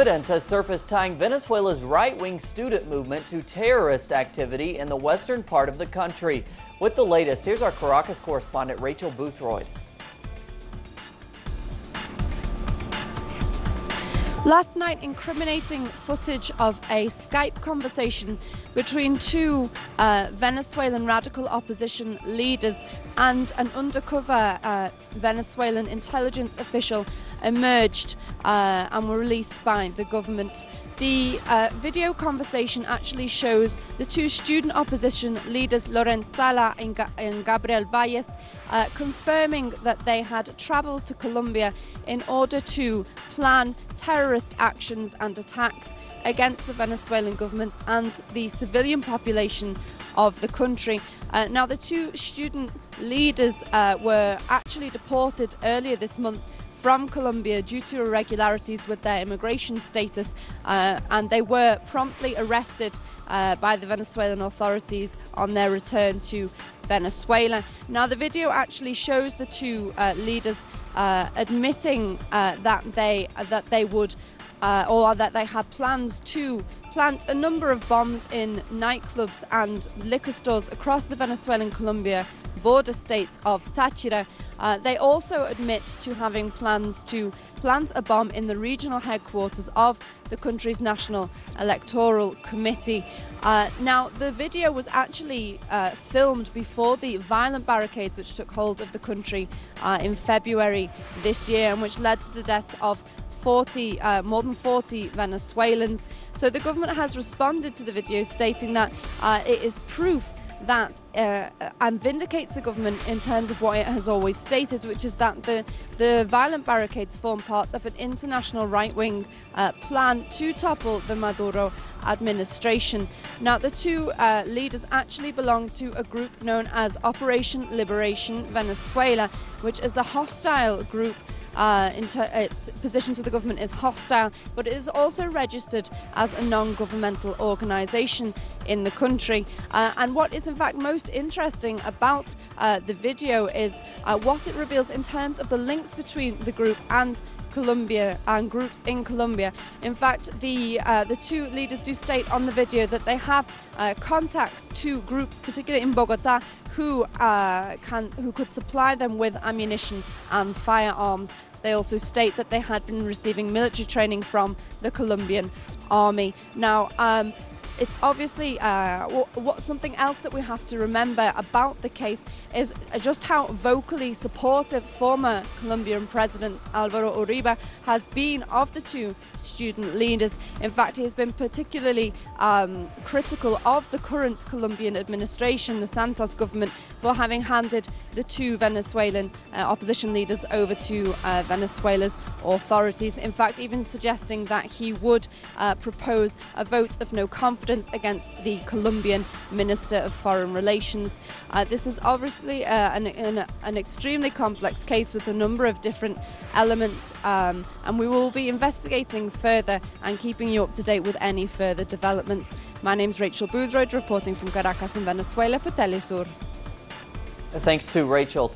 evidence has surfaced tying Venezuela's right-wing student movement to terrorist activity in the western part of the country. With the latest, here's our Caracas correspondent Rachel Boothroyd. Last night, incriminating footage of a Skype conversation between two Venezuelan radical opposition leaders and an undercover Venezuelan intelligence official emerged and were released by the government. The video conversation actually shows the two student opposition leaders, Loren Sala and Gabriel Valles, confirming that they had traveled to Colombia in order to plan terrorist actions and attacks against the Venezuelan government and the civilian population of the country. Now, the two student leaders were actually deported earlier this month from Colombia due to irregularities with their immigration status, and they were promptly arrested by the Venezuelan authorities on their return to Venezuela. Now, the video actually shows the two leaders admitting that they had plans to plant a number of bombs in nightclubs and liquor stores across the Venezuelan-Colombia border state of Táchira. They also admit to having plans to plant a bomb in the regional headquarters of the country's National Electoral Committee. Now, the video was actually filmed before the violent barricades which took hold of the country in February this year, and which led to the deaths of more than 40 Venezuelans. So the government has responded to the video, stating that it is proof that and vindicates the government in terms of what it has always stated, which is that the violent barricades form part of an international right-wing plan to topple the Maduro administration. Now, the two leaders actually belong to a group known as Operation Liberation Venezuela, which is a hostile group. Its position to the government is hostile, but it is also registered as a non-governmental organisation in the country. And what is in fact most interesting about the video is what it reveals in terms of the links between the group and Colombia and groups in Colombia. In fact, the two leaders do state on the video that they have contacts to groups, particularly in Bogota, who could supply them with ammunition and firearms. They also state that they had been receiving military training from the Colombian army. Now, it's obviously something else that we have to remember about the case is just how vocally supportive former Colombian President Álvaro Uribe has been of the two student leaders. In fact, he has been particularly critical of the current Colombian administration, the Santos government, for having handed the two Venezuelan opposition leaders over to Venezuela's authorities. In fact, even suggesting that he would propose a vote of no confidence against the Colombian Minister of Foreign Relations. This is obviously an extremely complex case with a number of different elements, and we will be investigating further and keeping you up to date with any further developments. My name's Rachel Boothroyd, reporting from Caracas in Venezuela for Telesur. Thanks to Rachel.